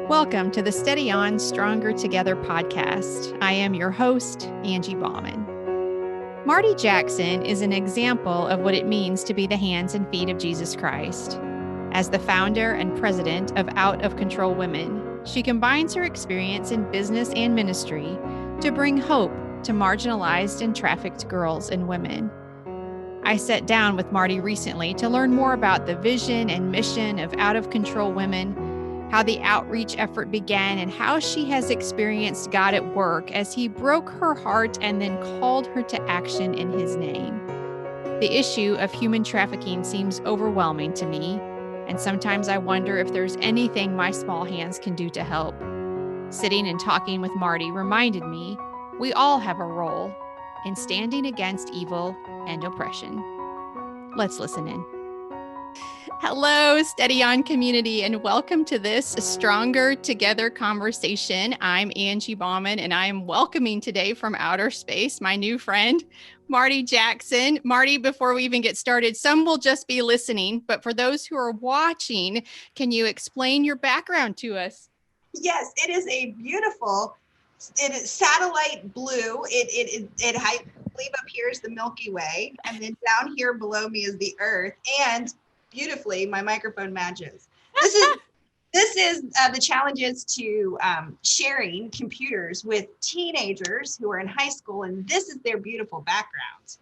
Welcome to the Steady On, Stronger Together podcast. I am your host, Angie Bauman. Marti Jackson is an example of what it means to be the hands and feet of Jesus Christ. As the founder and president of Out of Control Women, she combines her experience in business and ministry to bring hope to marginalized and trafficked girls and women. I sat down with Marti recently to learn more about the vision and mission of Out of Control Women, how the outreach effort began, and how she has experienced God at work as he broke her heart and then called her to action in his name. The issue of human trafficking seems overwhelming to me, and sometimes I wonder if there's anything my small hands can do to help. Sitting and talking with Marti reminded me we all have a role in standing against evil and oppression. Let's listen in. Hello, Steady On community, and welcome to this Stronger Together conversation. I'm Angie Bauman, and I am welcoming today from outer space my new friend, Marti Jackson. Marti, before we even get started, some will just be listening, but for those who are watching, can you explain your background to us? Yes, it is a beautiful, it is satellite blue. I believe up here is the Milky Way, and then down here below me is the Earth, and beautifully, my microphone matches. This is the challenges to sharing computers with teenagers who are in high school, and this is their beautiful background.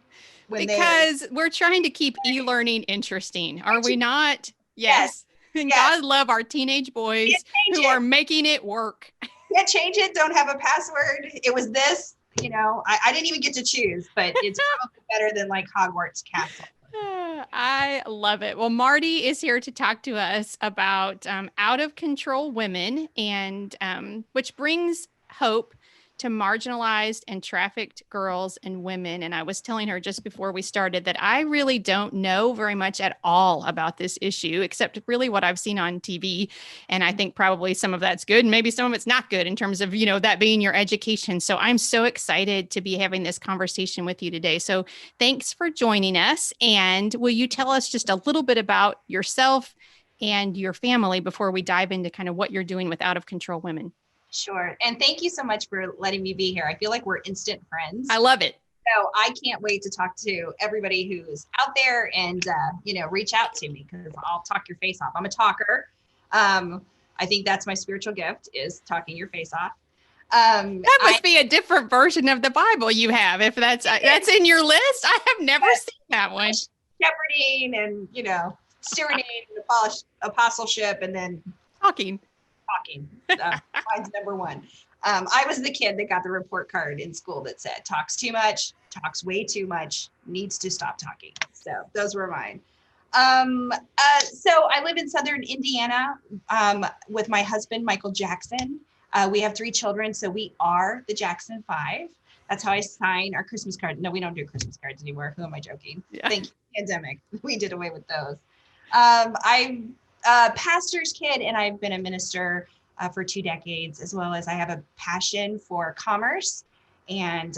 Because we're trying to keep e-learning interesting, are we not? Yes. And God love our teenage boys who are making it work. Can't change it. Don't have a password. It was this. You know, I didn't even get to choose, but it's probably better than like Hogwarts Castle. I love it. Well, Marti is here to talk to us about Out of Control Women, and which brings hope to marginalized and trafficked girls and women. And I was telling her just before we started that I really don't know very much at all about this issue, except really what I've seen on TV. And I think probably some of that's good and maybe some of it's not good in terms of, you know, that being your education. So I'm so excited to be having this conversation with you today. So thanks for joining us. And will you tell us just a little bit about yourself and your family before we dive into kind of what you're doing with Out of Control Women? Sure. And thank you so much for letting me be here. I feel like we're instant friends. I love it. So I can't wait to talk to everybody who's out there and, reach out to me because I'll talk your face off. I'm a talker. I think that's my spiritual gift is talking your face off. That must be a different version of the Bible you have. If that's in your list, I have never seen that one. Shepherding and, stewarding and apostleship and then talking. Mine's number one. I was the kid that got the report card in school that said talks too much, talks way too much, needs to stop talking. So those were mine. So I live in Southern Indiana with my husband, Michael Jackson. We have 3 children, so we are the Jackson 5. That's how I sign our Christmas card. No, we don't do Christmas cards anymore. Who am I joking? Yeah. Thank you, pandemic. We did away with those. I'm a pastor's kid, and I've been a minister for 2 decades, as well as I have a passion for commerce and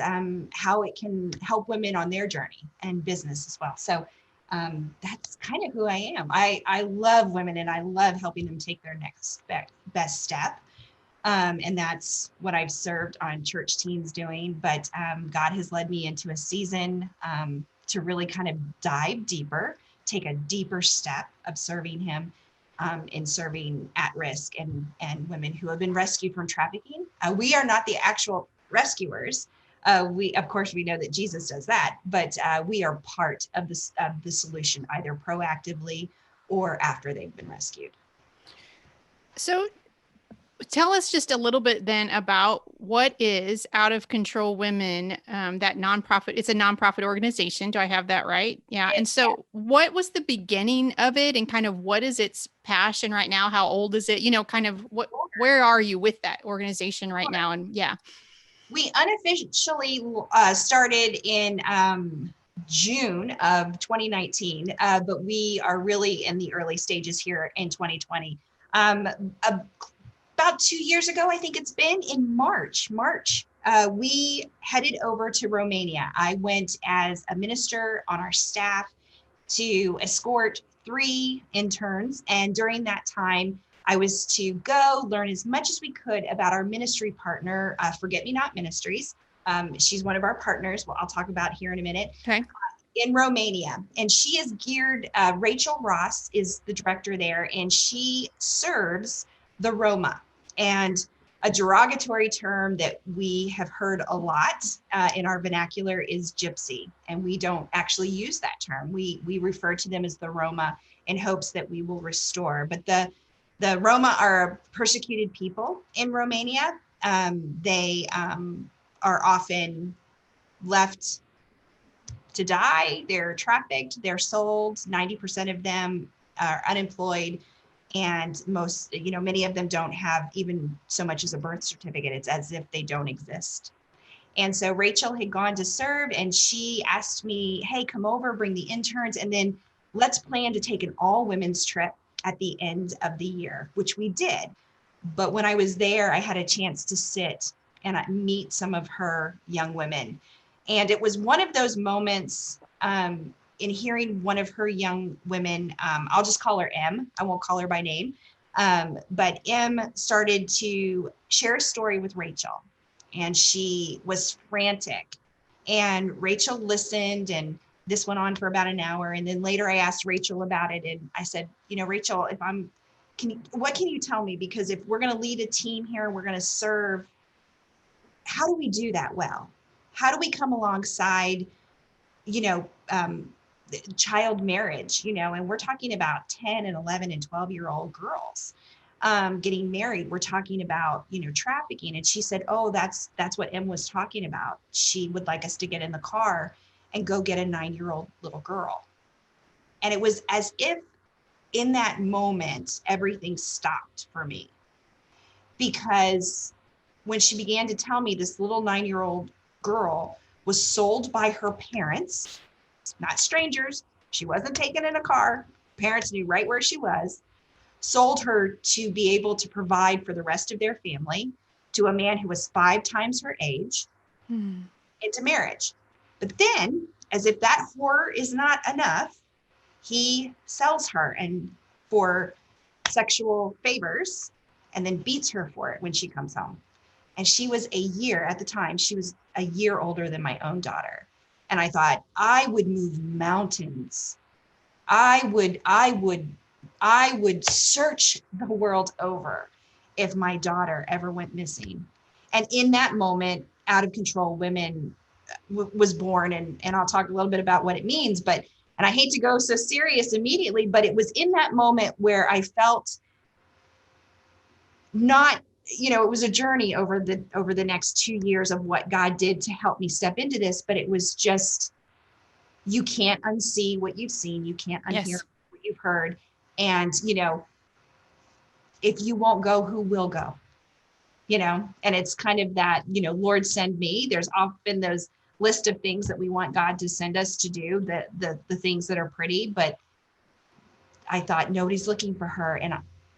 how it can help women on their journey and business as well. So that's kind of who I am. I love women, and I love helping them take their next best step. And that's what I've served on church teams doing. But God has led me into a season to really kind of dive deeper, take a deeper step of serving him in serving at-risk and women who have been rescued from trafficking. We are not the actual rescuers. We know that Jesus does that, but we are part of the solution, either proactively or after they've been rescued. So tell us just a little bit then about what is Out of Control Women, that nonprofit. It's a nonprofit organization. Do I have that right? Yeah. And so what was the beginning of it and kind of what is its passion right now? How old is it? Where are you with that organization right now? And we unofficially started in June of 2019, but we are really in the early stages here in 2020. About 2 years ago, I think it's been in March, we headed over to Romania. I went as a minister on our staff to escort 3 interns. And during that time, I was to go learn as much as we could about our ministry partner, Me Not Ministries. She's one of our partners. Well, I'll talk about here in a minute. Okay. In Romania. And she is geared, Rachel Ross is the director there, and she serves the Roma. And a derogatory term that we have heard a lot in our vernacular is gypsy. And we don't actually use that term. We refer to them as the Roma in hopes that we will restore. But the Roma are a persecuted people in Romania. They are often left to die. They're trafficked, they're sold. 90% of them are unemployed, and many of them don't have even so much as a birth certificate. It's as if they don't exist. And so Rachel had gone to serve, and she asked me, hey, come over, bring the interns, and then let's plan to take an all women's trip at the end of the year, which we did. But when I was there, I had a chance to sit and meet some of her young women. And it was one of those moments in hearing one of her young women, I'll just call her M, I won't call her by name, but M started to share a story with Rachel, and she was frantic. And Rachel listened, and this went on for about an hour. And then later I asked Rachel about it, and I said, Rachel, what can you tell me? Because if we're going to lead a team here, we're going to serve, how do we do that well? How do we come alongside, child marriage, and we're talking about 10 and 11 and 12-year-old girls getting married. We're talking about, trafficking. And she said, oh, that's what Em was talking about. She would like us to get in the car and go get a 9-year-old little girl. And it was as if in that moment, everything stopped for me, because when she began to tell me this little 9-year-old girl was sold by her parents, not strangers. She wasn't taken in a car. Parents knew right where she was, sold her to be able to provide for the rest of their family to a man who was 5 times her age into marriage. But then, as if that horror is not enough, he sells her and for sexual favors, and then beats her for it when she comes home. And she was a year older than my own daughter. And I thought, I would move mountains. I would search the world over if my daughter ever went missing. And in that moment, Out of Control Women was born. And I'll talk a little bit about what it means, and I hate to go so serious immediately, but it was in that moment where I felt not, it was a journey over the next 2 years of what God did to help me step into this. But it was just, you can't unsee what you've seen. You can't unhear what you've heard. And, if you won't go, who will go? And it's kind of that, Lord, send me. There's often those list of things that we want God to send us to do, the things that are pretty. But I thought, nobody's looking for her.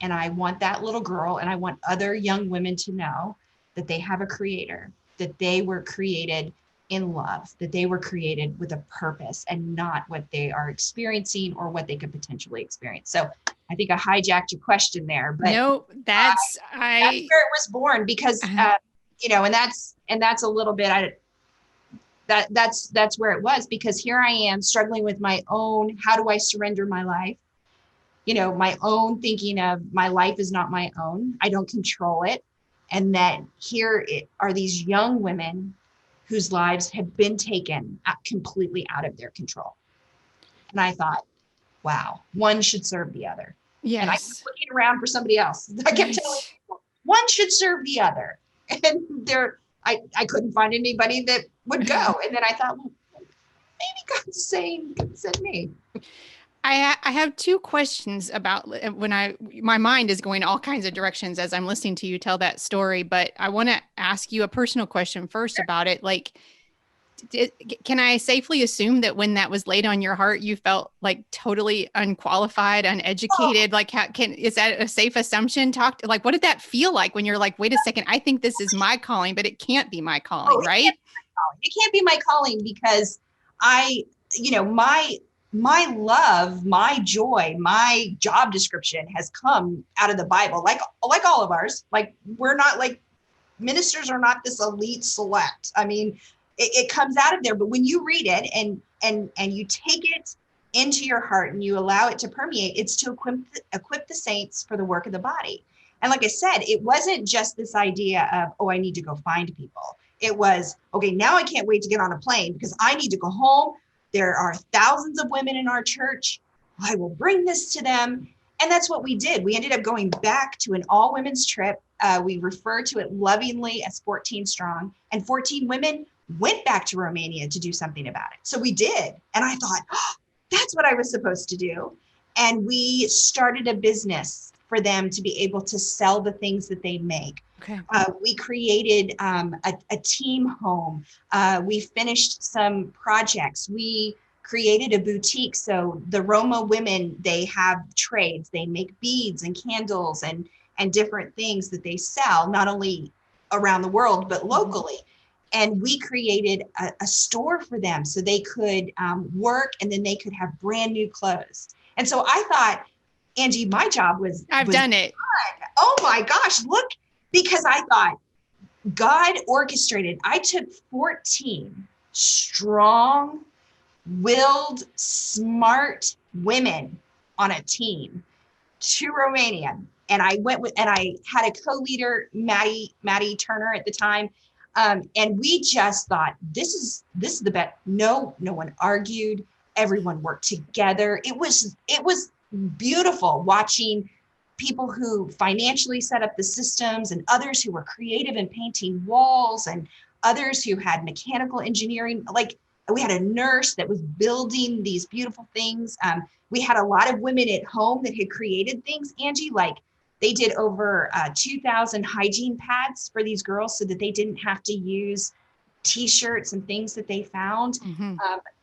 And I want that little girl, and I want other young women to know that they have a creator, that they were created in love, that they were created with a purpose and not what they are experiencing or what they could potentially experience. So I think I hijacked your question there, but no, that's where it was born, because, and that's a little bit, that's where it was, because here I am struggling with my own, how do I surrender my life? My own thinking of my life is not my own. I don't control it. And that here are these young women whose lives have been taken completely out of their control. And I thought, wow, one should serve the other. Yes. And I kept looking around for somebody else. I kept telling people, one should serve the other. And I couldn't find anybody that would go. And then I thought, well, maybe God's saying, send me. I have 2 questions about my mind is going all kinds of directions as I'm listening to you tell that story, but I want to ask you a personal question first about it. Like, can I safely assume that when that was laid on your heart, you felt like totally unqualified, uneducated? Like, is that a safe assumption? What did that feel like when you're like, wait a second, I think this is my calling, but it can't be my calling, right? It can't be my calling because my love, my joy, my job description has come out of the Bible, like all of ours. Like, we're not like, ministers are not this elite select. I mean, it comes out of there, but when you read it and you take it into your heart and you allow it to permeate, it's to equip the saints for the work of the body. And like I said, it wasn't just this idea of, oh, I need to go find people. It was, okay, now I can't wait to get on a plane because I need to go home. There are thousands of women in our church. I will bring this to them. And that's what we did. We ended up going back to an all women's trip. We refer to it lovingly as 14 strong, and 14 women went back to Romania to do something about it. So we did. And I thought, oh, that's what I was supposed to do. And we started a business for them to be able to sell the things that they make. Okay. We created a team home. We finished some projects. We created a boutique. So the Roma women, they have trades. They make beads and candles and different things that they sell, not only around the world, but locally. And we created a store for them so they could work, and then they could have brand new clothes. And so I thought, Angie, my job was done it. Oh my gosh, look, because I thought God orchestrated. I took 14 strong, willed, smart women on a team to Romania. And I went with, and I had a co-leader, Maddie Turner at the time. And we just thought, this is the best. No one argued. Everyone worked together. It was beautiful watching people who financially set up the systems, and others who were creative in painting walls, and others who had mechanical engineering. Like, we had a nurse that was building these beautiful things. We had a lot of women at home that had created things, Angie, like they did over 2,000 hygiene pads for these girls so that they didn't have to use T-shirts and things that they found. Mm-hmm.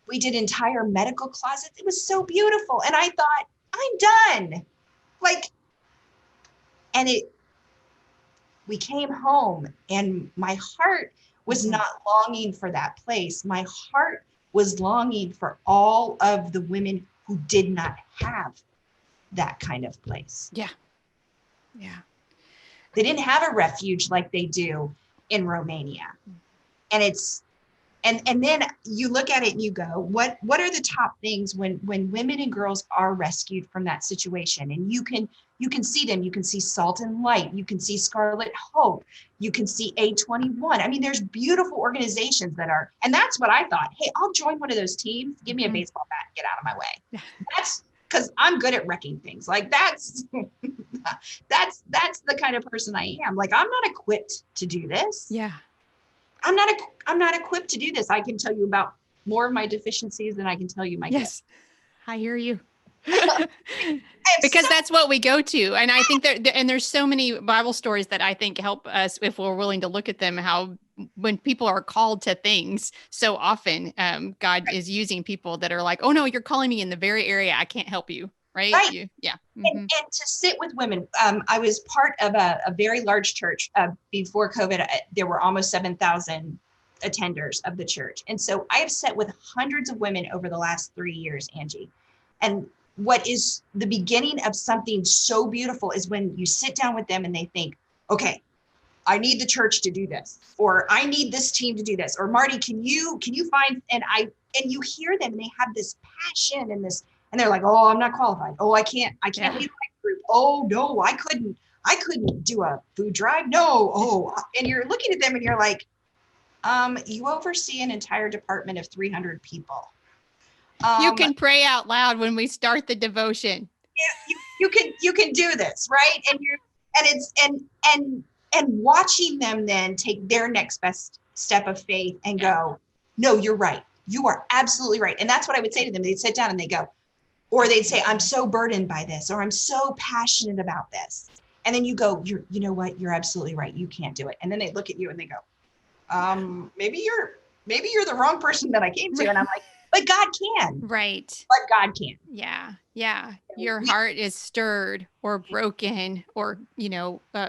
We did entire medical closets. It was so beautiful. And I thought, I'm done. Like, and we came home, and my heart was not longing for that place. My heart was longing for all of the women who did not have that kind of place. Yeah. Yeah. They didn't have a refuge like they do in Romania. And it's, and then you look at it and you go, what are the top things when women and girls are rescued from that situation? And you can see them. You can see Salt and Light. You can see Scarlet Hope. You can see A21. I mean, there's beautiful organizations that are, and that's what I thought. Hey, I'll join one of those teams. Give me a baseball bat and get out of my way. Yeah. That's because I'm good at wrecking things. Like that's the kind of person I am. Like, I'm not equipped to do this. Yeah. I'm not equipped to do this. I can tell you about more of my deficiencies than I can tell you my gifts. I hear you. Because that's what we go to. And I think and there's so many Bible stories that I think help us, if we're willing to look at them, how when people are called to things so often, God is using people that are like, oh no, you're calling me in the very area I can't help you. Right. Yeah. Mm-hmm. And to sit with women. I was part of a very large church before COVID. There were almost 7,000 attenders of the church. And so I have sat with hundreds of women over the last 3 years, Angie. And what is the beginning of something so beautiful is when you sit down with them and they think, okay, I need the church to do this, or I need this team to do this, or Marty, can you find, and you hear them and they have this passion and this, and they're like, oh, I'm not qualified. Oh, I can't lead my group. Oh no, I couldn't do a food drive. No. Oh, and you're looking at them and you're like, you oversee an entire department of 300 people. You can pray out loud when we start the devotion. You can do this, right? And watching them then take their next best step of faith and go, no, you're right. You are absolutely right. And that's what I would say to them. They'd sit down and they go, or they'd say, I'm so burdened by this, or I'm so passionate about this. And then you go, you know what? You're absolutely right. You can't do it. And then they look at you and they go, maybe you're the wrong person that I came to. And I'm like, but God can. Right. But God can. Yeah. Yeah. Your heart is stirred or broken or,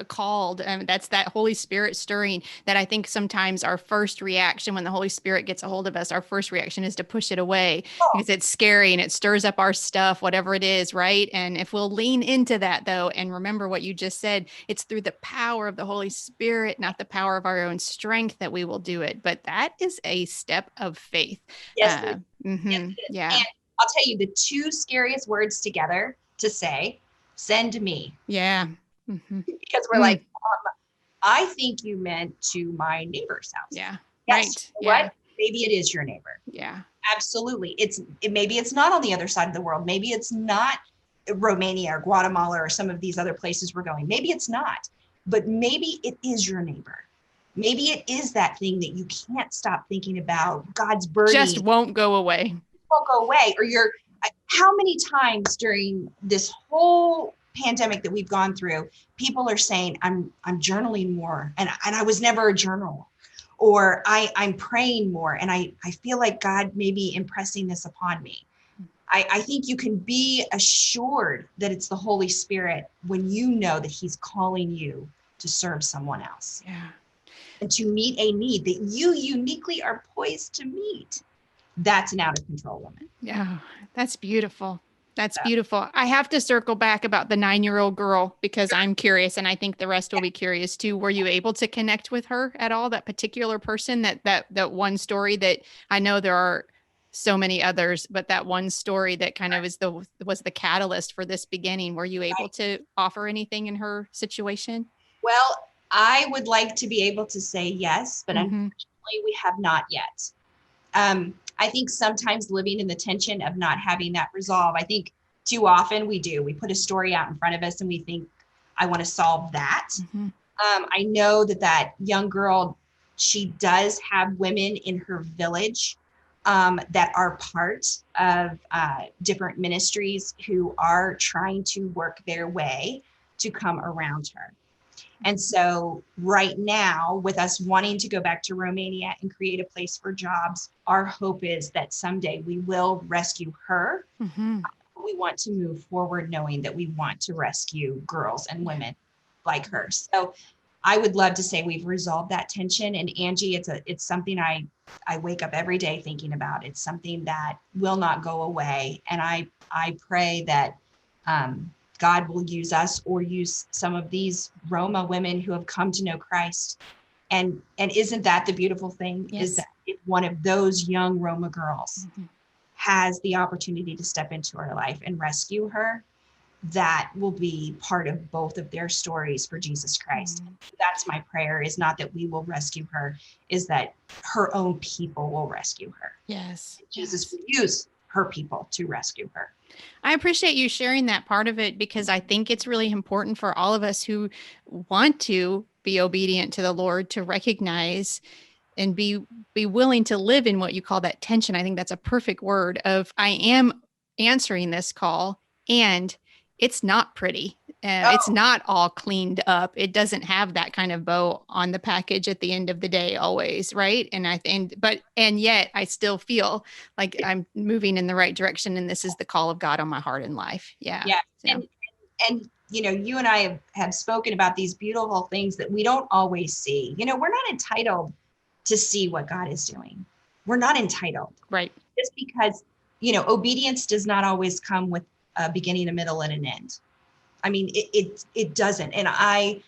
called. That's that Holy Spirit stirring that I think sometimes our first reaction when the Holy Spirit gets a hold of us, our first reaction is to push it away because it's scary and it stirs up our stuff, whatever it is. Right. And if we'll lean into that though, and remember what you just said, it's through the power of the Holy Spirit, not the power of our own strength that we will do it. But that is a step of faith. Yes. Yeah. And I'll tell you the two scariest words together to say, send me. Yeah. Because we're like, I think you meant to my neighbor's house. Yeah. Yes. Right. What? Maybe it is your neighbor. Yeah. Absolutely. Maybe it's not on the other side of the world. Maybe it's not Romania or Guatemala or some of these other places we're going. Maybe it's not, but maybe it is your neighbor. Maybe it is that thing that you can't stop thinking about. God's burden just won't go away. Won't go away. Or how many times during this whole pandemic that we've gone through, people are saying, I'm journaling more and I was never a journaler, or I'm praying more and I feel like God may be impressing this upon me. I think you can be assured that it's the Holy Spirit when you know that he's calling you to serve someone else. Yeah. And to meet a need that you uniquely are poised to meet. That's an out of control woman. Yeah, that's beautiful. That's beautiful. I have to circle back about the 9-year-old girl because I'm curious and I think the rest will be curious too. Were you able to connect with her at all? That particular person, that one story that I know there are so many others, but that one story that kind of was the catalyst for this beginning. Were you able to offer anything in her situation? Well, I would like to be able to say yes, but unfortunately we have not yet. I think sometimes living in the tension of not having that resolve, I think too often we put a story out in front of us and we think, I want to solve that. I know that young girl, she does have women in her village that are part of different ministries who are trying to work their way to come around her. And so right now, with us wanting to go back to Romania and create a place for jobs, our hope is that someday we will rescue her. We want to move forward knowing that we want to rescue girls and women like her. So I would love to say we've resolved that tension. And Angie, it's something I wake up every day thinking about. It's something that will not go away. And I pray that God will use us or use some of these Roma women who have come to know Christ. And isn't that the beautiful thing? Yes. Is that if one of those young Roma girls has the opportunity to step into her life and rescue her, that will be part of both of their stories for Jesus Christ. That's my prayer, is not that we will rescue her, is that her own people will rescue her. Yes. Jesus will use her people to rescue her. I appreciate you sharing that part of it because I think it's really important for all of us who want to be obedient to the Lord to recognize and be willing to live in what you call that tension. I think that's a perfect word of I am answering this call and it's not pretty. It's not all cleaned up. It doesn't have that kind of bow on the package at the end of the day always, right? And yet I still feel like I'm moving in the right direction and this is the call of God on my heart and life. Yeah. Yeah. And you and I have spoken about these beautiful things that we don't always see. We're not entitled to see what God is doing. We're not entitled. Right. Just because, obedience does not always come with a beginning, a middle, and an end. I mean, it doesn't. And I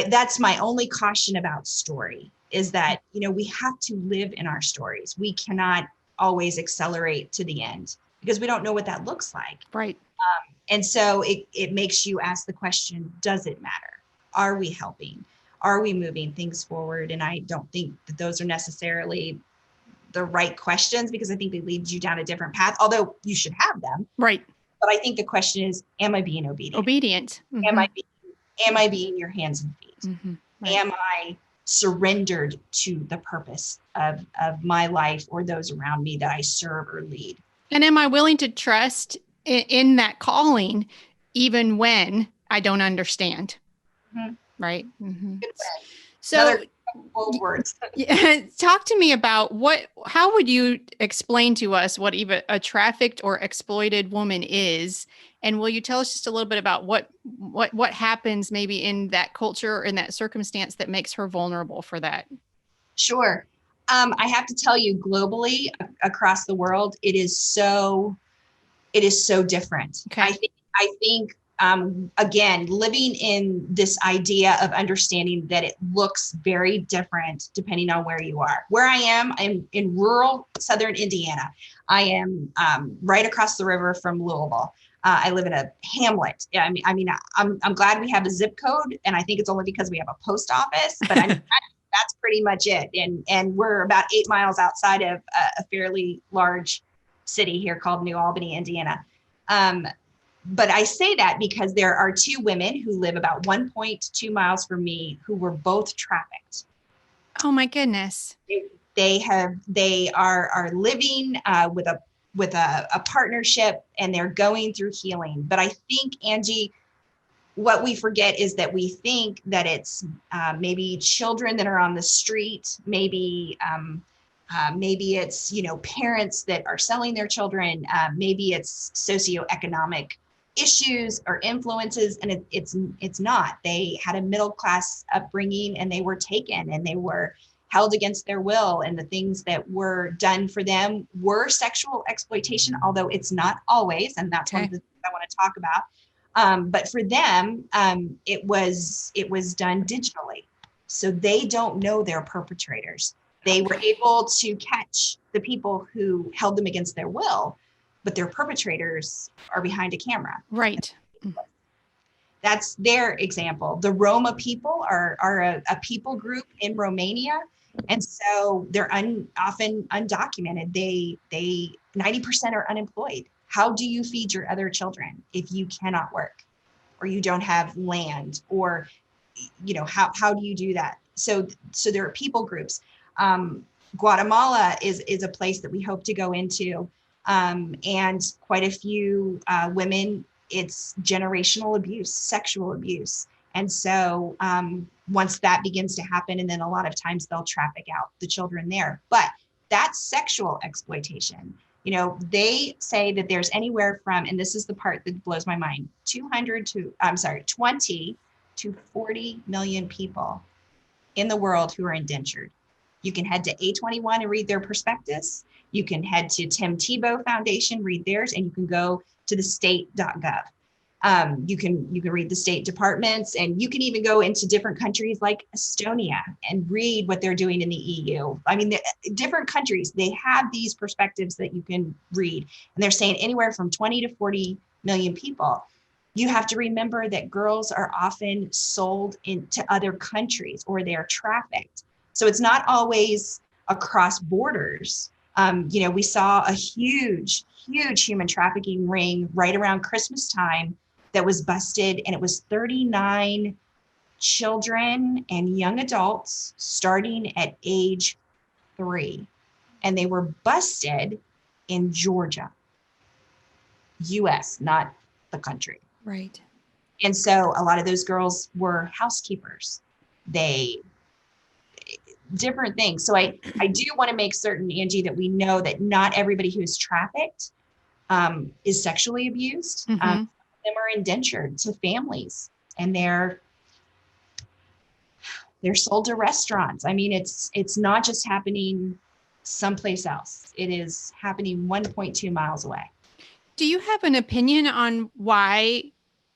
that's my only caution about story is that, we have to live in our stories. We cannot always accelerate to the end because we don't know what that looks like. Right. And so it makes you ask the question, does it matter? Are we helping? Are we moving things forward? And I don't think that those are necessarily the right questions because I think they lead you down a different path, although you should have them. Right. But I think the question is, am I being obedient? Obedient. Am I being your hands and feet? Right. Am I surrendered to the purpose of my life or those around me that I serve or lead? And am I willing to trust in that calling, even when I don't understand? Right. So bold words. Yeah, talk to me about how would you explain to us what even a trafficked or exploited woman is? And will you tell us just a little bit about what happens maybe in that culture or in that circumstance that makes her vulnerable for that? Sure. I have to tell you, globally, across the world, it is so different. Okay. I think again, living in this idea of understanding that it looks very different depending on where you are. Where I am, I'm in rural southern Indiana. I am right across the river from Louisville. I live in a hamlet. Yeah, I'm glad we have a zip code, and I think it's only because we have a post office. But that's pretty much it. And we're about 8 miles outside of a fairly large city here called New Albany, Indiana. But I say that because there are 2 women who live about 1.2 miles from me who were both trafficked. Oh my goodness. They are living with a partnership, and they're going through healing. But I think, Angie, what we forget is that we think that it's maybe children that are on the street, maybe it's, parents that are selling their children, maybe it's socioeconomic issues or influences, and it's not. They had a middle class upbringing, and they were taken, and they were held against their will, and the things that were done for them were sexual exploitation, although it's not always, and that's one of the things I want to talk about. But for them, it was done digitally, so they don't know their perpetrators. They were able to catch the people who held them against their will, but their perpetrators are behind a camera. Right. That's their example. The Roma people are a people group in Romania. And so they're often undocumented. They 90% are unemployed. How do you feed your other children if you cannot work, or you don't have land, or, how do you do that? So there are people groups. Guatemala is a place that we hope to go into. And quite a few women, it's generational abuse, sexual abuse. And so once that begins to happen, and then a lot of times they'll traffic out the children there. But that's sexual exploitation. They say that there's anywhere from, and this is the part that blows my mind, 20 to 40 million people in the world who are indentured. You can head to A21 and read their prospectus. You can head to Tim Tebow Foundation, read theirs, and you can go to the state.gov. You can read the state departments, and you can even go into different countries like Estonia and read what they're doing in the EU. Different countries, they have these perspectives that you can read, and they're saying anywhere from 20 to 40 million people. You have to remember that girls are often sold into other countries, or they're trafficked. So it's not always across borders. We saw a huge human trafficking ring right around Christmas time that was busted, and it was 39 children and young adults starting at age 3. And they were busted in Georgia, US, not the country. Right. And so a lot of those girls were housekeepers. Different things. So I do want to make certain, Angie, that we know that not everybody who is trafficked is sexually abused. Mm-hmm. Some of them are indentured to families, and they're sold to restaurants. It's not just happening someplace else. It is happening 1.2 miles away. Do you have an opinion on why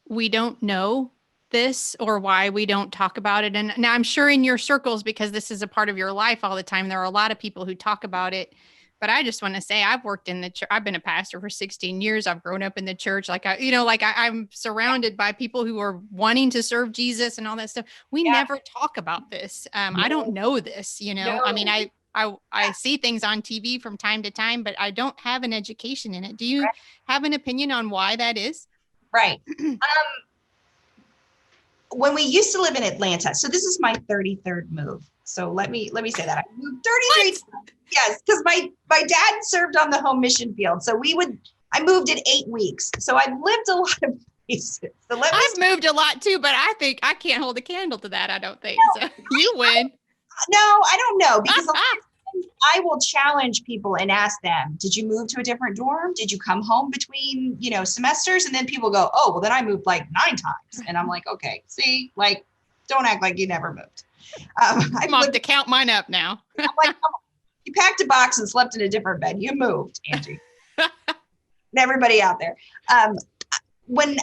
we don't know this, or why we don't talk about it? And now I'm sure in your circles, because this is a part of your life all the time, there are a lot of people who talk about it. But I just want to say, I've worked in the church. I've been a pastor for 16 years. I've grown up in the church. I'm surrounded by people who are wanting to serve Jesus and all that stuff. We never talk about this. I don't know this, No. I see things on TV from time to time, but I don't have an education in it. Do you have an opinion on why that is? Right. When we used to live in Atlanta, so this is my 33rd move. So let me say that I moved 33 times. Yes, because my dad served on the home mission field. So I moved in 8 weeks. So I've lived a lot of places. So I've moved a lot too, but I think I can't hold a candle to that. I don't think so. You win. No, I don't know, because a lot of times I will challenge people and ask them, did you move to a different dorm? Did you come home between, semesters? And then people go, oh, well, then I moved like 9 times. And I'm like, okay, see, like, don't act like you never moved. I'm off to count mine up now. I'm like, come on. You packed a box and slept in a different bed. You moved, Angie. And everybody out there. When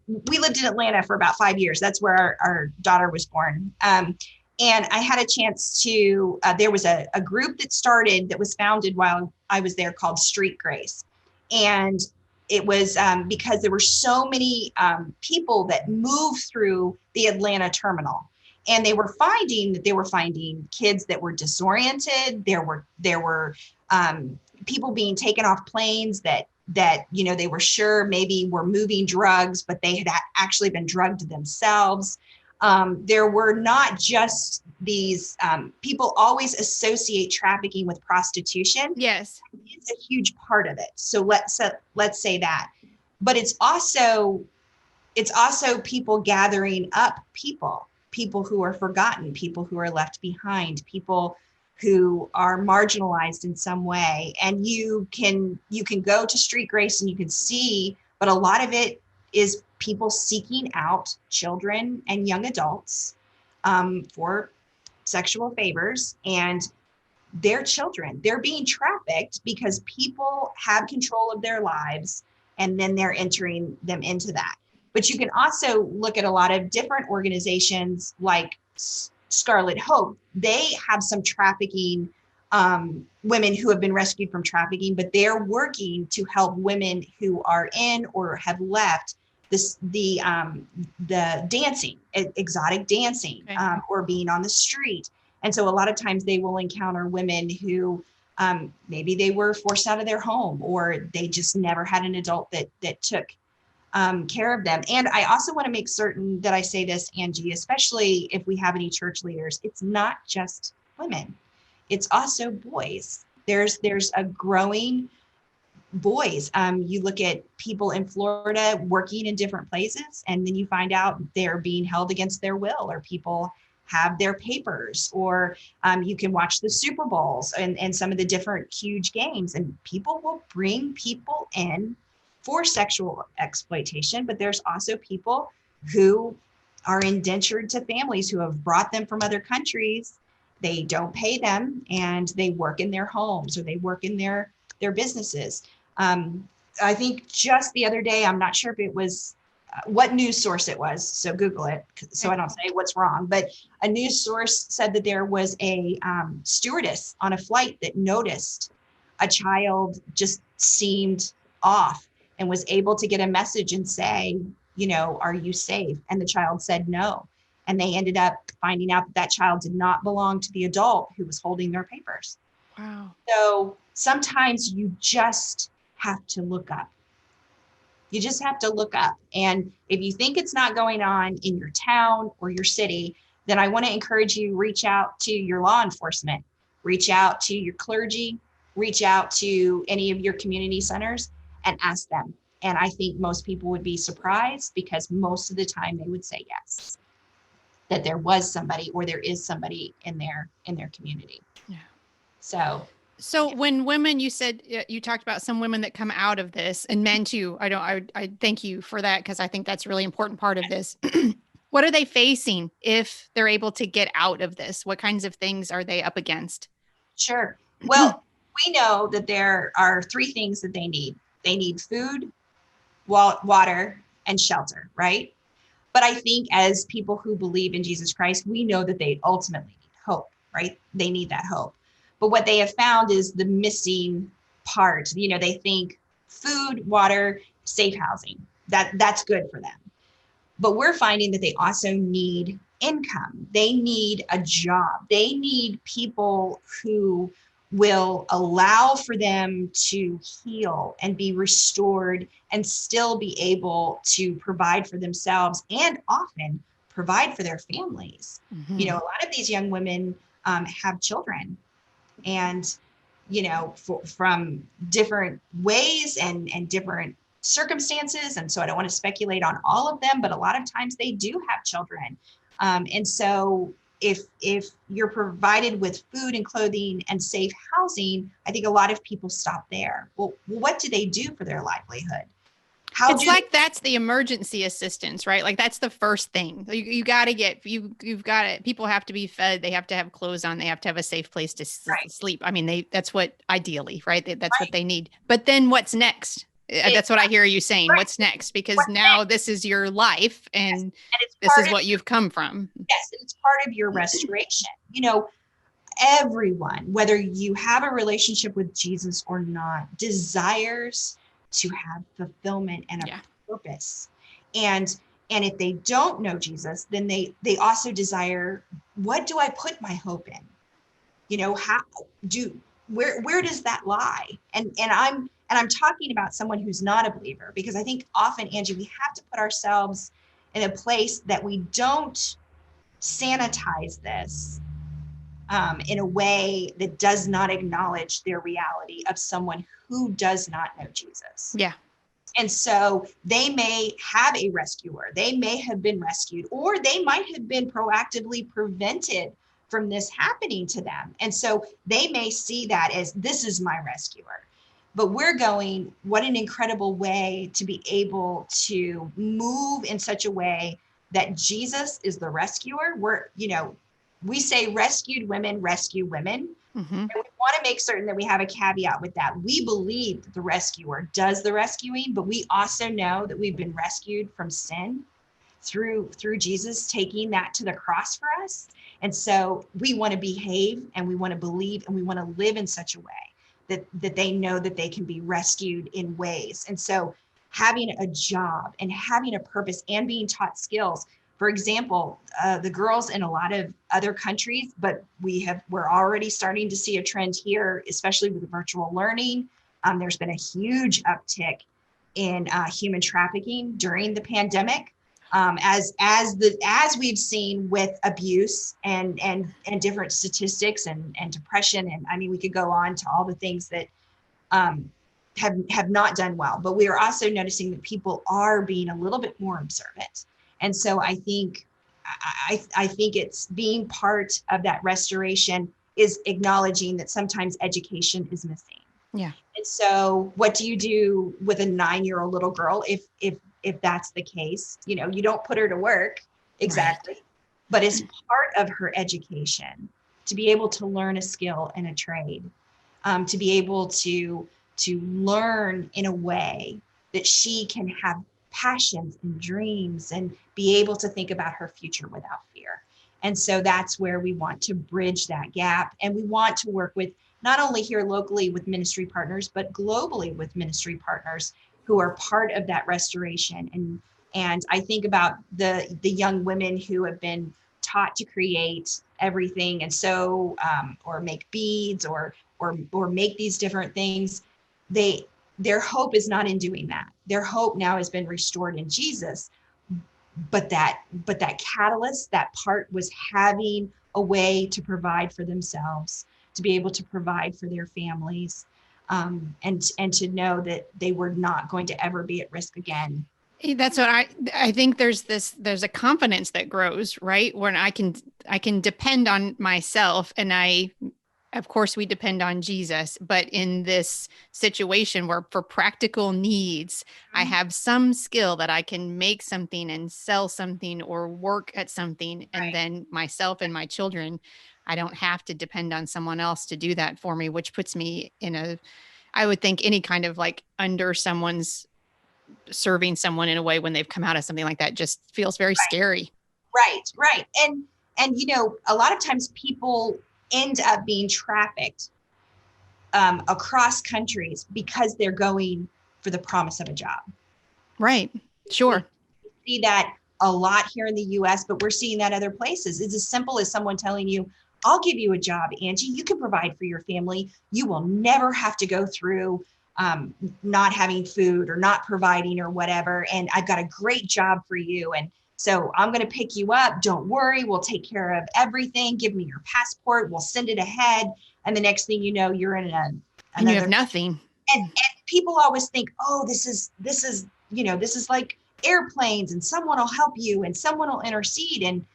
we lived in Atlanta for about 5 years, that's where our daughter was born. And I had a chance to, there was a group that was founded while I was there called Street Grace. And it was because there were so many people that moved through the Atlanta terminal. And they were finding kids that were disoriented. There were people being taken off planes that they were sure maybe were moving drugs, but they had actually been drugged themselves. There were not just these people always associate trafficking with prostitution. Yes, it's a huge part of it. So let's say that, but it's also people gathering up people who are forgotten, people who are left behind, people who are marginalized in some way. And you can go to Street Grace and you can see, but a lot of it is people seeking out children and young adults for sexual favors, and their children, they're being trafficked because people have control of their lives, and then they're entering them into that. But you can also look at a lot of different organizations like Scarlet Hope. They have some trafficking women who have been rescued from trafficking, but they're working to help women who are in or have left the dancing, exotic dancing, okay. Or being on the street. And so a lot of times they will encounter women who maybe they were forced out of their home, or they just never had an adult that took care of them. And I also want to make certain that I say this, Angie, especially if we have any church leaders, it's not just women, it's also boys. There's a growing boys. You look at people in Florida working in different places, and then you find out they're being held against their will, or people have their papers, or you can watch the Super Bowls and some of the different huge games, and people will bring people in for sexual exploitation. But there's also people who are indentured to families who have brought them from other countries. They don't pay them, and they work in their homes, or they work in their businesses. I think just the other day, I'm not sure if it was what news source it was, so Google it so I don't say what's wrong, but a news source said that there was a stewardess on a flight that noticed a child just seemed off, and was able to get a message and say, are you safe? And the child said no. And they ended up finding out that child did not belong to the adult who was holding their papers. Wow. So sometimes you just have to look up. You just have to look up. And if you think it's not going on in your town or your city, then I want to encourage you, reach out to your law enforcement, reach out to your clergy, reach out to any of your community centers and ask them. And I think most people would be surprised, because most of the time they would say yes, that there was somebody, or there is somebody in their community. Yeah. So when women, you said, you talked about some women that come out of this, and men too. I thank you for that, because I think that's a really important part of this. What are they facing if they're able to get out of this? What kinds of things are they up against? Sure. Well, we know that there are 3 things that they need. They need food, water, and shelter, right? But I think as people who believe in Jesus Christ, we know that they ultimately need hope, right? They need that hope. But what they have found is the missing part. They think food, water, safe housing, that's good for them. But we're finding that they also need income. They need a job. They need people who will allow for them to heal and be restored and still be able to provide for themselves, and often provide for their families. Mm-hmm. A lot of these young women have children, and from different ways and different circumstances. And so I don't want to speculate on all of them, but a lot of times they do have children. And so if you're provided with food and clothing and safe housing, I think a lot of people stop there. Well, what do they do for their livelihood? That's the emergency assistance, right? Like that's the first thing. You got to you've got to, people have to be fed. They have to have clothes on. They have to have a safe place to sleep. I mean, that's what ideally, right? That's what they need. But then what's next? That's what I hear you saying. Right. What's next? Because now this is your life and this is what you've come from. Yes. And it's part of your restoration. Everyone, whether you have a relationship with Jesus or not, desires to have fulfillment and a purpose. And if they don't know Jesus, then they also desire, what do I put my hope in? Where does that lie? And I'm talking about someone who's not a believer, because I think often, Angie, we have to put ourselves in a place that we don't sanitize this in a way that does not acknowledge their reality of someone who does not know Jesus. Yeah. And so they may have a rescuer, they may have been rescued, or they might have been proactively prevented from this happening to them. And so they may see that as, this is my rescuer. But we're going, what an incredible way to be able to move in such a way that Jesus is the rescuer. We say rescued women rescue women. Mm-hmm. And we want to make certain that we have a caveat with that. We believe that the rescuer does the rescuing, but we also know that we've been rescued from sin through Jesus taking that to the cross for us. And so we want to behave and we want to believe and we want to live in such a way that they know that they can be rescued in ways. And so having a job and having a purpose and being taught skills. For example, the girls in a lot of other countries, but we're already starting to see a trend here, especially with virtual learning. There's been a huge uptick in human trafficking during the pandemic, as we've seen with abuse and different statistics and depression. And I mean, we could go on to all the things that have not done well, but we are also noticing that people are being a little bit more observant. And so I think it's being part of that restoration is acknowledging that sometimes education is missing. Yeah. And so what do you do with a 9-year-old little girl if that's the case? You don't put her to work exactly, but as part of her education, to be able to learn a skill and a trade, to be able to learn in a way that she can have passions and dreams and be able to think about her future without fear. And so that's where we want to bridge that gap. And we want to work with not only here locally with ministry partners, but globally with ministry partners who are part of that restoration. And I think about the young women who have been taught to create everything and sew or make beads or make these different things. Their hope is not in doing that. Their hope now has been restored in Jesus. But that catalyst, that part was having a way to provide for themselves, to be able to provide for their families, and to know that they were not going to ever be at risk again. That's what I think there's a confidence that grows, right? When I can depend on myself, and of course we depend on Jesus, but in this situation where for practical needs, I have some skill that I can make something and sell something or work at something. And then myself and my children, I don't have to depend on someone else to do that for me, which puts me in I would think any kind of like under someone's serving someone in a way when they've come out of something like that just feels very scary. Right. And a lot of times people end up being trafficked across countries because they're going for the promise of a job. Right. Sure. We see that a lot here in the US, but we're seeing that other places. It's as simple as someone telling you, I'll give you a job, Angie. You can provide for your family. You will never have to go through not having food or not providing or whatever. And I've got a great job for you. And so I'm going to pick you up. Don't worry. We'll take care of everything. Give me your passport. We'll send it ahead. And the next thing you know, you're in and you have nothing. And people always think, oh, this is like airplanes and someone will help you and someone will intercede. And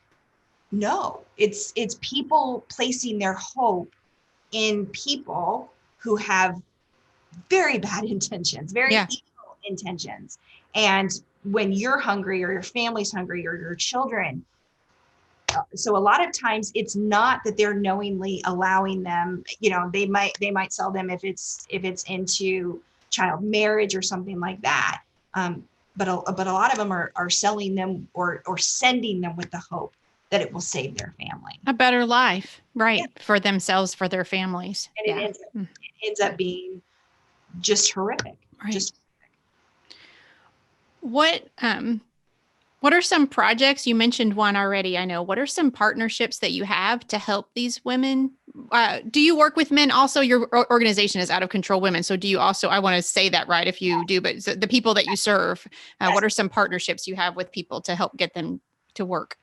No, it's people placing their hope in people who have very bad intentions, very Yeah. evil intentions. And when you're hungry or your family's hungry or your children, so a lot of times it's not that they're knowingly allowing them, they might sell them if it's into child marriage or something like that. But a lot of them are selling them or sending them with the hope that it will save their family. A better life, right? Yeah. For themselves, for their families. And Yeah. it ends up being just horrific. Right. Just What are some projects? You mentioned one already, I know. What are some partnerships that you have to help these women? Do you work with men? Also, your organization is Out of Control Women. So do you also, I want to say that right if you do, but the people that you serve, what are some partnerships you have with people to help get them to work?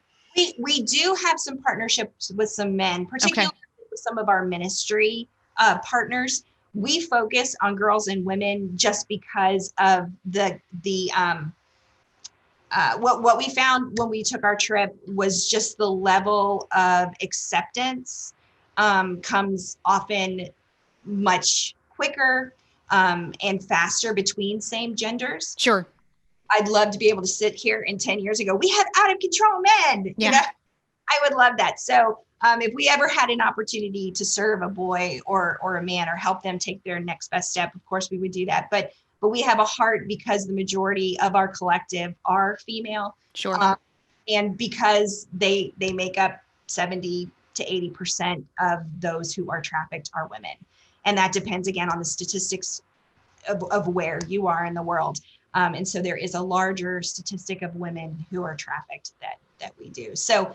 we do have some partnerships with some men, particularly with some of our ministry partners. We focus on girls and women just because of what we found when we took our trip was just the level of acceptance comes often much quicker and faster between same genders. Sure. I'd love to be able to sit here in 10 years and go, we have out of control men. Yeah. I would love that. So if we ever had an opportunity to serve a boy or a man or help them take their next best step, of course we would do that. But we have a heart because the majority of our collective are female. Sure. And because they make up 70 to 80% of those who are trafficked are women. And that depends again on the statistics of where you are in the world. And so there is a larger statistic of women who are trafficked that we do. So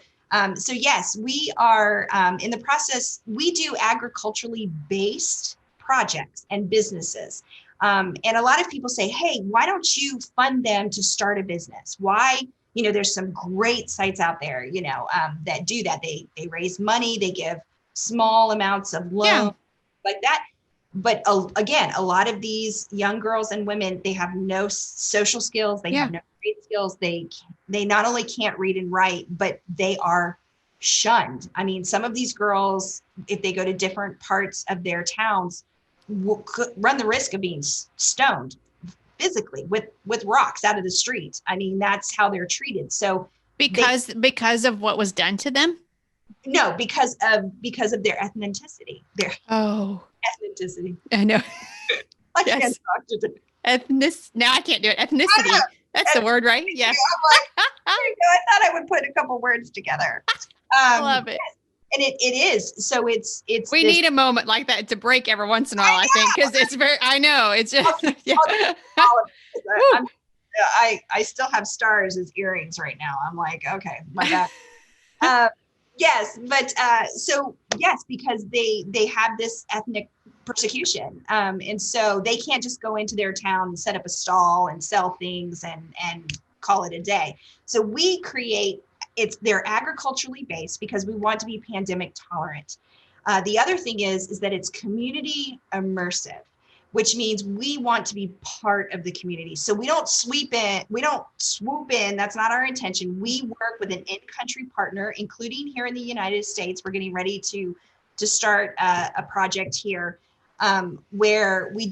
yes, we are in the process. We do agriculturally based projects and businesses. And a lot of people say, hey, why don't you fund them to start a business? Why? There's some great sites out there, that do that. They raise money, they give small amounts of loans like that. But again, a lot of these young girls and women, they have no social skills. They have no trade skills. They not only can't read and write, but they are shunned. I mean, some of these girls, if they go to different parts of their towns, could run the risk of being stoned physically with rocks out of the street. I mean, that's how they're treated. So because of what was done to them? No, because of their ethnicity. Ethnicity. I know. I can't talk to them. Now I can't do it. Ethnicity. That's the word, right? Yeah. I'm like, I thought I would put a couple words together. I love it. And it is. So it's. We need a moment like that to break every once in a while, I think, because it's I know. It's just. I still have stars as earrings right now. I'm like, okay, my bad. Yes, but so yes, because they have this ethnic persecution, and so they can't just go into their town and set up a stall and sell things and call it a day. So we create. They're agriculturally based because we want to be pandemic tolerant. The other thing is that it's community immersive, which means we want to be part of the community. So we don't swoop in. That's not our intention. We work with an in-country partner, including here in the United States. We're getting ready to start a project here where we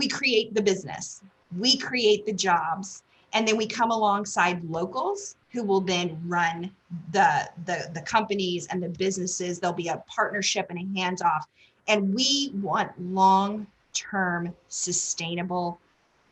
create the business, we create the jobs, and then we come alongside locals who will then run the companies and the businesses. There'll be a partnership and a handoff. And we want long-term sustainable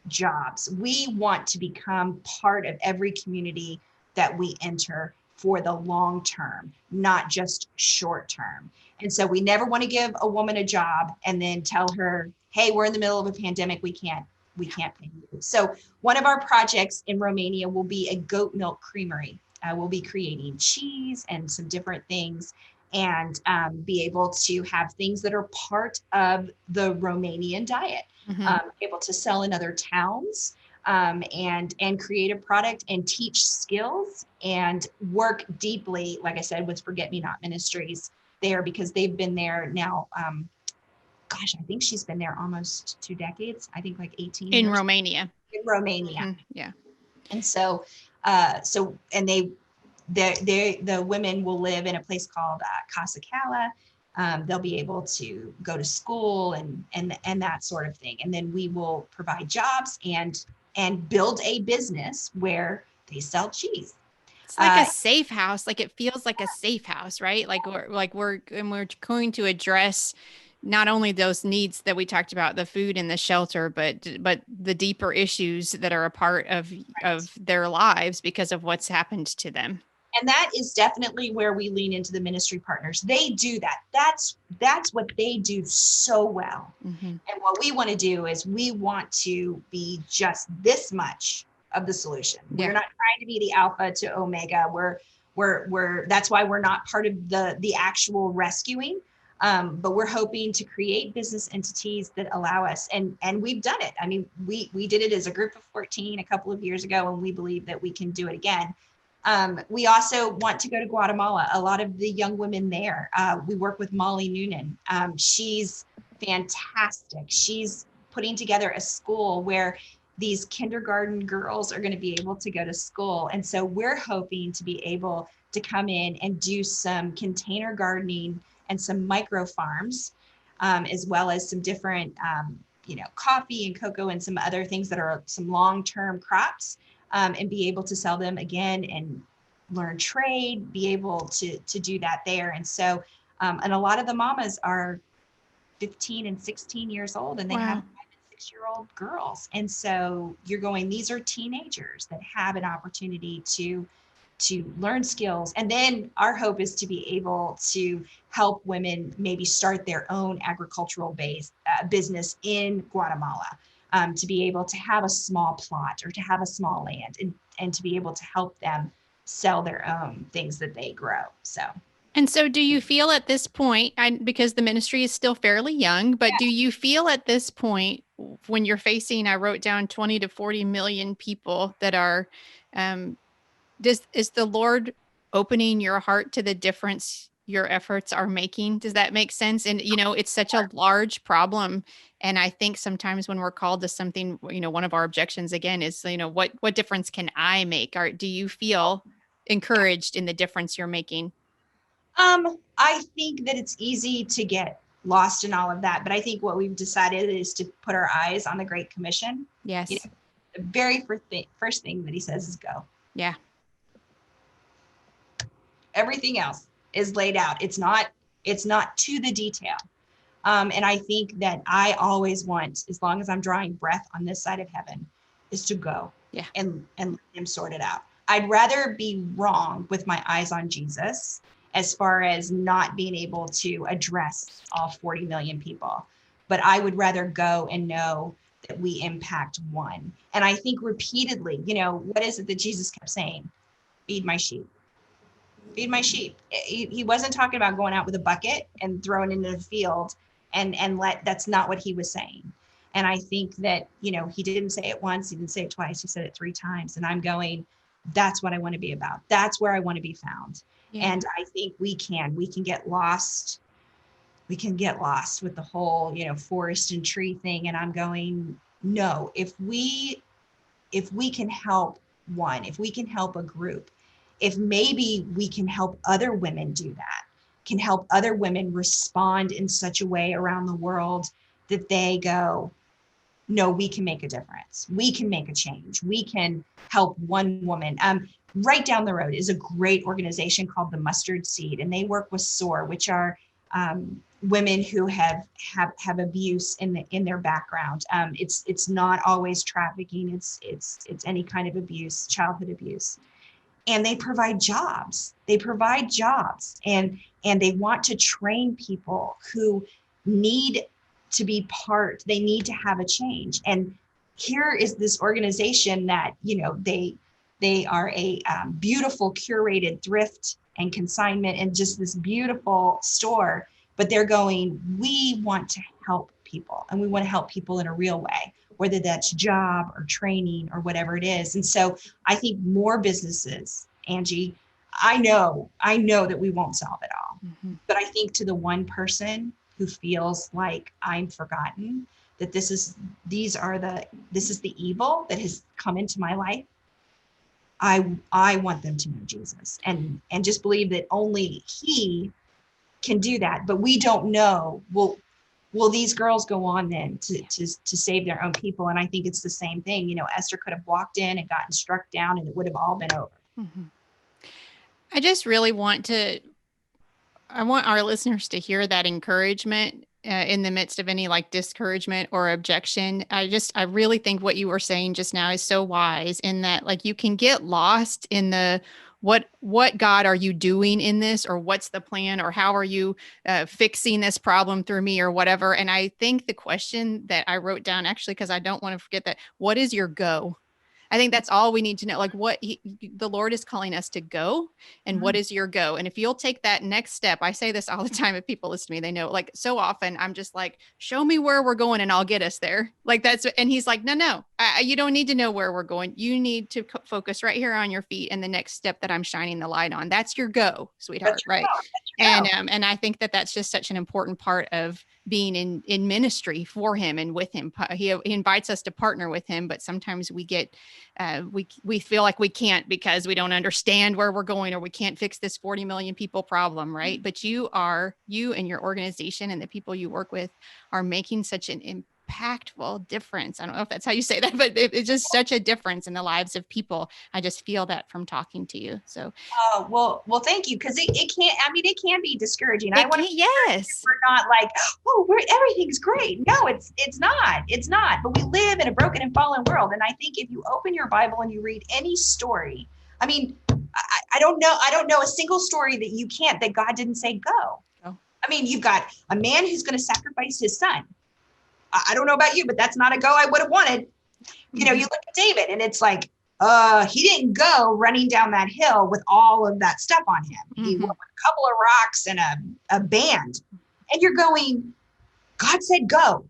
jobs. We want to become part of every community that we enter for the long term, not just short term. And so we never want to give a woman a job and then tell her, hey, we're in the middle of a pandemic, we can't pay you. So one of our projects in Romania will be a goat milk creamery. We'll be creating cheese and some different things and be able to have things that are part of the Romanian diet, able to sell in other towns and create a product and teach skills and work deeply, like I said, with Me Not Ministries there, because they've been there now. I think she's been there almost 2 decades. I think like 18 in years. Romania. In Romania. Yeah. And so and the women will live in a place called Casa Cala. They'll be able to go to school and that sort of thing. And then we will provide jobs and build a business where they sell cheese. It's like a safe house. Like it feels like a safe house, right? We're going to address not only those needs that we talked about, the food and the shelter, but the deeper issues that are a part of their lives because of what's happened to them. And that is definitely where we lean into the ministry partners. They do that. That's what they do so well. Mm-hmm. And what we want to do is we want to be just this much of the solution. Yeah. We're not trying to be the alpha to omega. We're that's why we're not part of the actual rescuing. But we're hoping to create business entities that allow us, and we've done it. I mean, we did it as a group of 14 a couple of years ago, and we believe that we can do it again. We also want to go to Guatemala. A lot of the young women there, we work with Molly Noonan. She's fantastic. She's putting together a school where these kindergarten girls are going to be able to go to school. And so we're hoping to be able to come in and do some container gardening and some micro farms, as well as some different, coffee and cocoa and some other things that are some long-term crops. And be able to sell them again and learn trade, be able to do that there. And so, and a lot of the mamas are 15 and 16 years old, and they have 5 and 6-year-old girls. And so you're going, these are teenagers that have an opportunity to learn skills. And then our hope is to be able to help women maybe start their own agricultural based business in Guatemala. To be able to have a small plot or to have a small land and to be able to help them sell their own things that they grow. And so do you feel at this point, because the ministry is still fairly young, but do you feel at this point when you're facing, I wrote down 20 to 40 million people that are, is the Lord opening your heart to the difference your efforts are making? Does that make sense? And, it's such a large problem. And I think sometimes when we're called to something, one of our objections again is, what difference can I make? Or do you feel encouraged in the difference you're making? I think that it's easy to get lost in all of that, but I think what we've decided is to put our eyes on the Great Commission. Yes. The very first thing that he says is go. Yeah. Everything else is laid out. It's not to the detail. And I think that I always want, as long as I'm drawing breath on this side of heaven, is to go and let him sort it out. I'd rather be wrong with my eyes on Jesus as far as not being able to address all 40 million people. But I would rather go and know that we impact one. And I think repeatedly, what is it that Jesus kept saying? Feed my sheep. Feed my sheep. He wasn't talking about going out with a bucket and throwing it into the field and that's not what he was saying. And I think that, he didn't say it once, he didn't say it twice, he said it 3 times. And I'm going, that's what I want to be about. That's where I want to be found. Yeah. And I think we can get lost. We can get lost with the whole, forest and tree thing. And I'm going, no, if we can help one, if we can help a group, if maybe we can help other women do that, can help other women respond in such a way around the world that they go, no, we can make a difference. We can make a change. We can help one woman. Right down the road is a great organization called the Mustard Seed, and they work with SOAR, which are women who have abuse in their background. It's not always trafficking. It's any kind of abuse, childhood abuse. And they provide jobs. And they want to train people who need to be part. They need to have a change. And here is this organization that, they are a beautiful curated thrift and consignment and just this beautiful store. But they're going, we want to help people, and we want to help people in a real way, whether that's job or training or whatever it is. And so I think more businesses, Angie, I know that we won't solve it all, but I think to the one person who feels like I'm forgotten, that this is the evil that has come into my life, I want them to know Jesus and just believe that only he can do that. But we don't know. Will these girls go on then to save their own people? And I think it's the same thing. You know, Esther could have walked in and gotten struck down and it would have all been over. Mm-hmm. I just really I want our listeners to hear that encouragement in the midst of any like discouragement or objection. I really think what you were saying just now is so wise in that like you can get lost in the what God are you doing in this, or what's the plan, or how are you fixing this problem through me or whatever. And I think the question that I wrote down actually, because I don't want to forget that, what is your go? I think that's all we need to know. Like the Lord is calling us to go, and what is your go? And if you'll take that next step, I say this all the time. If people listen to me, they know, like so often I'm just like, show me where we're going and I'll get us there. Like and he's like, no, you don't need to know where we're going. You need to focus right here on your feet and the next step that I'm shining the light on. That's your go, sweetheart. Right. And I think that that's just such an important part of being in ministry for him and with him. He invites us to partner with him, but sometimes we get, we feel like we can't because we don't understand where we're going, or we can't fix this 40 million people problem. Right. But you and your organization and the people you work with are making such an impactful difference. I don't know if that's how you say that, but it's just such a difference in the lives of people. I just feel that from talking to you. So, well, thank you. Cause it can be discouraging. Yes. We're not like, everything's great. No, it's not, but we live in a broken and fallen world. And I think if you open your Bible and you read any story, I mean, I don't know a single story that God didn't say go. Oh. I mean, you've got a man who's going to sacrifice his son. I don't know about you, but that's not a go I would have wanted. You know, you look at David and it's like, he didn't go running down that hill with all of that stuff on him. He went with a couple of rocks and a band. And you're going, God said go.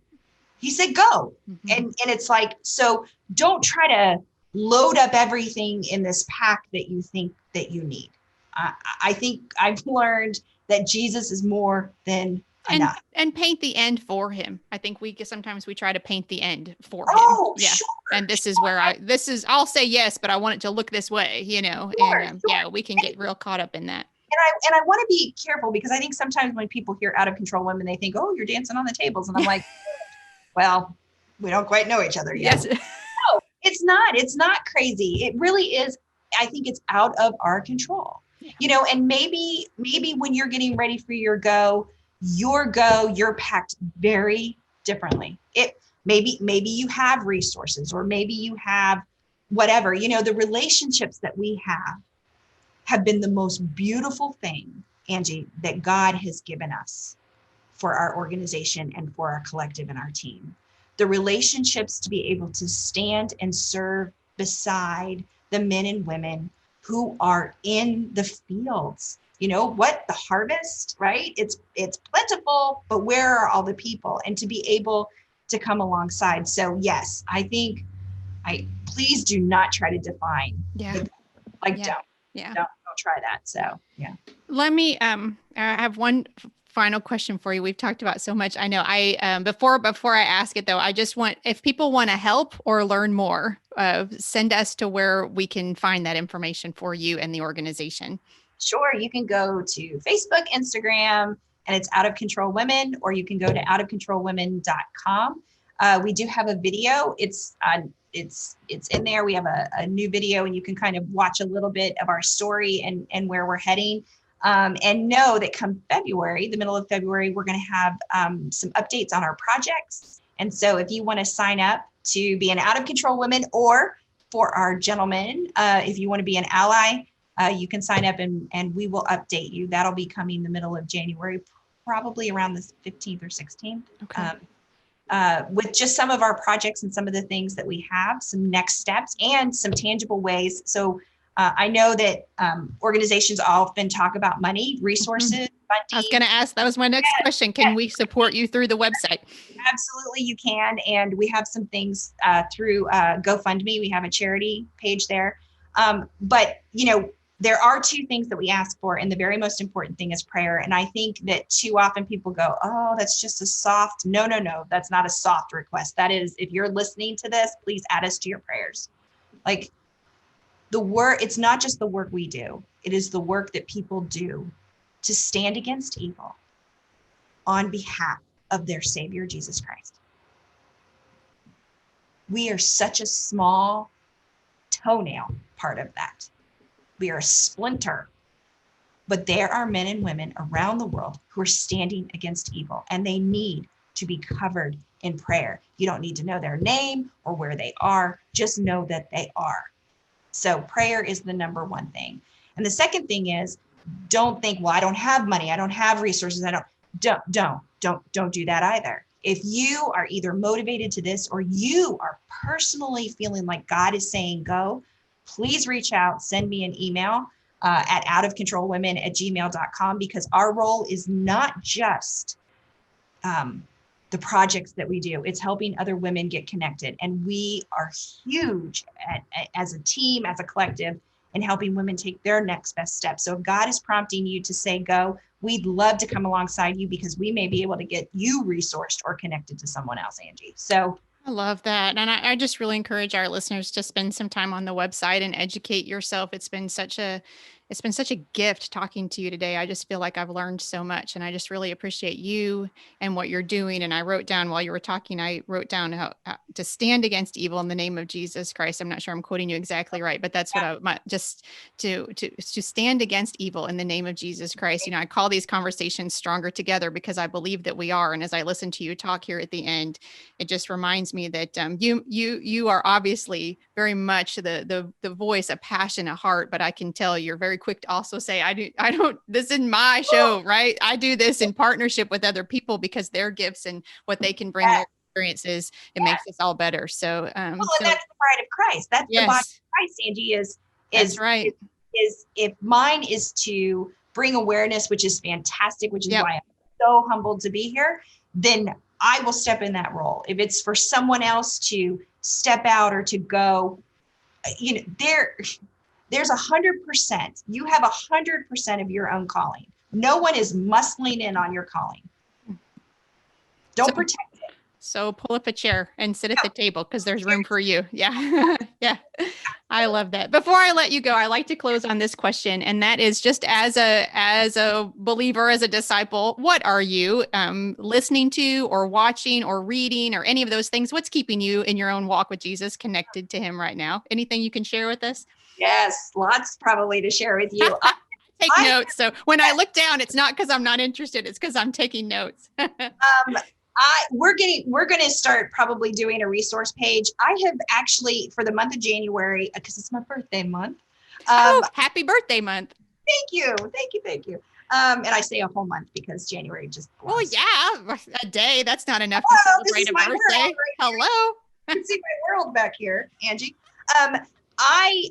He said go. And it's like, so don't try to load up everything in this pack that you think that you need. I think I've learned that Jesus is more than enough. And paint the end for him. I think sometimes we try to paint the end for him. Oh, yeah. Sure. And this is where I'll say yes, but I want it to look this way, you know. Sure. Yeah, we can get real caught up in that. And I want to be careful, because I think sometimes when people hear out of control women, they think, oh, you're dancing on the tables. And I'm like, well, we don't quite know each other yet. Yes. No, it's not crazy. It really is. I think it's out of our control, you know, and maybe when you're getting ready for your go, you're packed very differently. Maybe you have resources, or maybe you have whatever, you know, the relationships that we have been the most beautiful thing, Angie, that God has given us for our organization and for our collective and our team. The relationships to be able to stand and serve beside the men and women who are in the fields. You know what? The harvest, right? It's plentiful, but where are all the people? And to be able to come alongside. So yes, I think please do not try to define. Yeah. Don't try that. So yeah. Let me I have one final question for you. We've talked about so much. I know before I ask it though, I just want, if people want to help or learn more, send us to where we can find that information for you and the organization. Sure. You can go to Facebook, Instagram, and it's Out of Control Women, or you can go to outofcontrolwomen.com. We do have a video. It's in there. We have a new video, and you can kind of watch a little bit of our story and where we're heading. And know that come February, the middle of February, we're going to have some updates on our projects. And so if you want to sign up to be an Out of Control Women, or for our gentlemen, if you want to be an ally, you can sign up and we will update you. That'll be coming the middle of January, probably around the 15th or 16th. Okay. With just some of our projects and some of the things that we have, some next steps and some tangible ways. So I know that organizations often talk about money, resources, funding. I was going to ask, that was my next question. Can we support you through the website? Absolutely, you can. And we have some things through GoFundMe. We have a charity page there. But, you know, there are two things that we ask for. And the very most important thing is prayer. And I think that too often people go, oh, that's just a soft. No, that's not a soft request. That is, if you're listening to this, please add us to your prayers. Like, it's not just the work we do. It is the work that people do to stand against evil on behalf of their Savior, Jesus Christ. We are such a small toenail part of that. We are a splinter, but there are men and women around the world who are standing against evil, and they need to be covered in prayer. You don't need to know their name or where they are, just know that they are. So prayer is the number one thing. And the second thing is, don't think, well, I don't have money, I don't have resources, don't do that either. If you are either motivated to this or you are personally feeling like God is saying go, please reach out, send me an email at outofcontrolwomen@gmail.com, because our role is not just the projects that we do. It's helping other women get connected. And we are huge as a team, as a collective, in helping women take their next best step. So if God is prompting you to say go, we'd love to come alongside you, because we may be able to get you resourced or connected to someone else, Angie. So I love that. And I just really encourage our listeners to spend some time on the website and educate yourself. It's been such a gift talking to you today. I just feel like I've learned so much, and I just really appreciate you and what you're doing. And I wrote down while you were talking, I wrote down how to stand against evil in the name of Jesus Christ. I'm not sure I'm quoting you exactly right, but that's what just to stand against evil in the name of Jesus Christ. You know, I call these conversations Stronger Together because I believe that we are. And as I listen to you talk here at the end, it just reminds me that you are obviously very much the voice, a passion, a heart, but I can tell you're very quick to also say, I don't, this is my show, right? I do this in partnership with other people because their gifts and what they can bring, their experiences, it makes us all better. So, and that's the bride of Christ. That's the body of Christ, Angie, that's right. Is if mine is to bring awareness, which is fantastic, which is why I'm so humbled to be here, then I will step in that role. If it's for someone else to step out or to go, you know, there's 100%. You have 100% of your own calling. No one is muscling in on your calling. Don't protect it. So pull up a chair and sit at the table, because there's room for you. Yeah. Yeah. I love that. Before I let you go, I like to close on this question. And that is, just as a believer, as a disciple, what are you listening to or watching or reading or any of those things? What's keeping you in your own walk with Jesus connected to him right now? Anything you can share with us? Yes, lots probably to share with you. Take notes. So when I look down, it's not because I'm not interested. It's because I'm taking notes. We're going to start probably doing a resource page. I have actually, for the month of January, because it's my birthday month. Happy birthday month. Thank you. And I say a whole month because January just belongs. Well, yeah, a day. That's not enough to celebrate a birthday. Right. Hello. You can see my world back here, Angie. I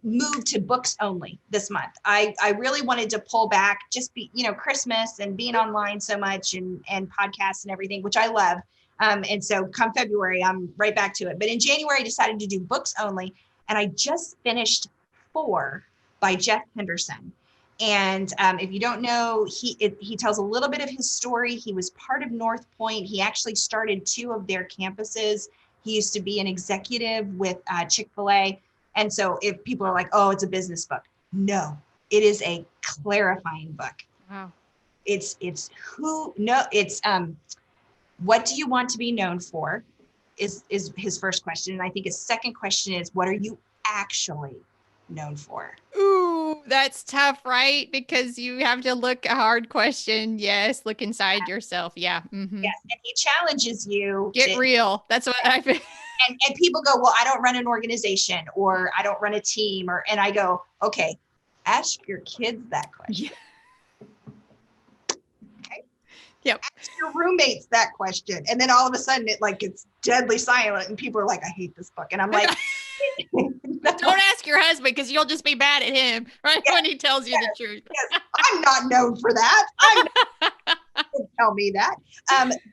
moved to books only this month. I really wanted to pull back, just Christmas and being online so much and podcasts and everything, which I love. And so come February, I'm right back to it. But in January, I decided to do books only. And I just finished 4 by Jeff Henderson. And if you don't know, he tells a little bit of his story. He was part of North Point. He actually started 2 of their campuses. He used to be an executive with Chick-fil-A. And so if people are like, oh, it's a business book. No, it is a clarifying book. Wow. It's what do you want to be known for is his first question. And I think his second question is, what are you actually known for? Ooh, that's tough, right? Because you have to look a hard question. Yes. Look inside yourself. Yeah. Mm-hmm. Yes. And he challenges you. Get real. That's what I feel. And people go, well, I don't run an organization, or I don't run a team, and I go, okay, ask your kids that question. Yeah. Okay. Yep. Ask your roommates that question. And then all of a sudden it's deadly silent and people are like, I hate this book. And I'm like, no. Don't ask your husband, because you'll just be mad at him, right? Yes, when he tells you the truth. Yes. I'm not known for that. Don't tell me that.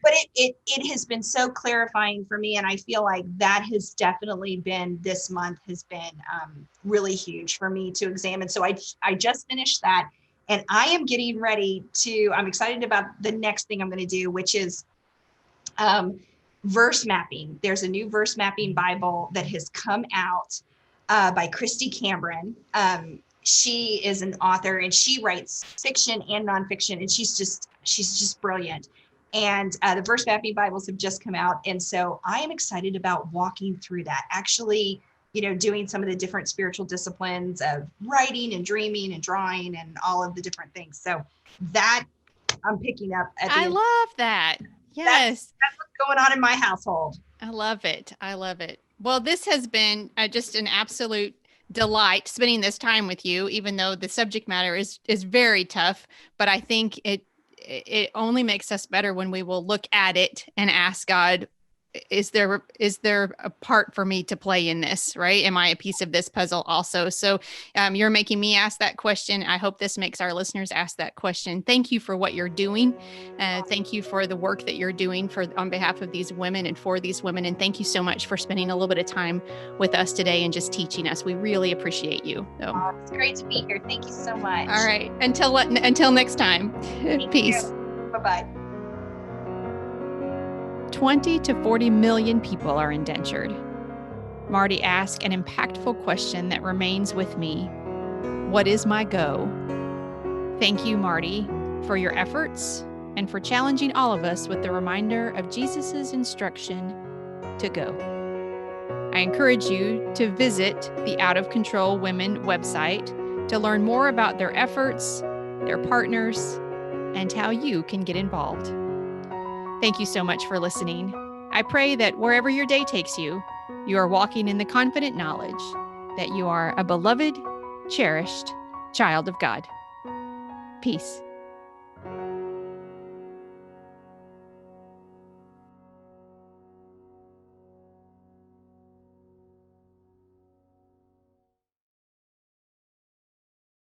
But it has been so clarifying for me. And I feel like that has definitely been, this month has been really huge for me to examine. So I just finished that, and I am getting ready I'm excited about the next thing I'm going to do, which is verse mapping. There's a new verse mapping Bible that has come out. by Kristy Cambron. She is an author and she writes fiction and nonfiction, and she's just brilliant. And the Verse Mapping Bibles have just come out. And so I am excited about walking through that, actually, doing some of the different spiritual disciplines of writing and dreaming and drawing and all of the different things. So that I'm picking up. I love that. Yes. That's what's going on in my household. I love it. I love it. Well, this has been just an absolute delight spending this time with you, even though the subject matter is very tough, but I think it only makes us better when we will look at it and ask God, is there a part for me to play in this, right? Am I a piece of this puzzle also? So you're making me ask that question. I hope this makes our listeners ask that question. Thank you for what you're doing. Thank you for the work that you're doing on behalf of these women and for these women. And thank you so much for spending a little bit of time with us today and just teaching us. We really appreciate you. So. It's great to be here. Thank you so much. All right. Until next time. Peace. Bye-bye. 20 to 40 million people are indentured. Marti asked an impactful question that remains with me. What is my go? Thank you, Marti, for your efforts and for challenging all of us with the reminder of Jesus's instruction to go. I encourage you to visit the Out of Control Women website to learn more about their efforts, their partners, and how you can get involved. Thank you so much for listening. I pray that wherever your day takes you, you are walking in the confident knowledge that you are a beloved, cherished child of God. Peace.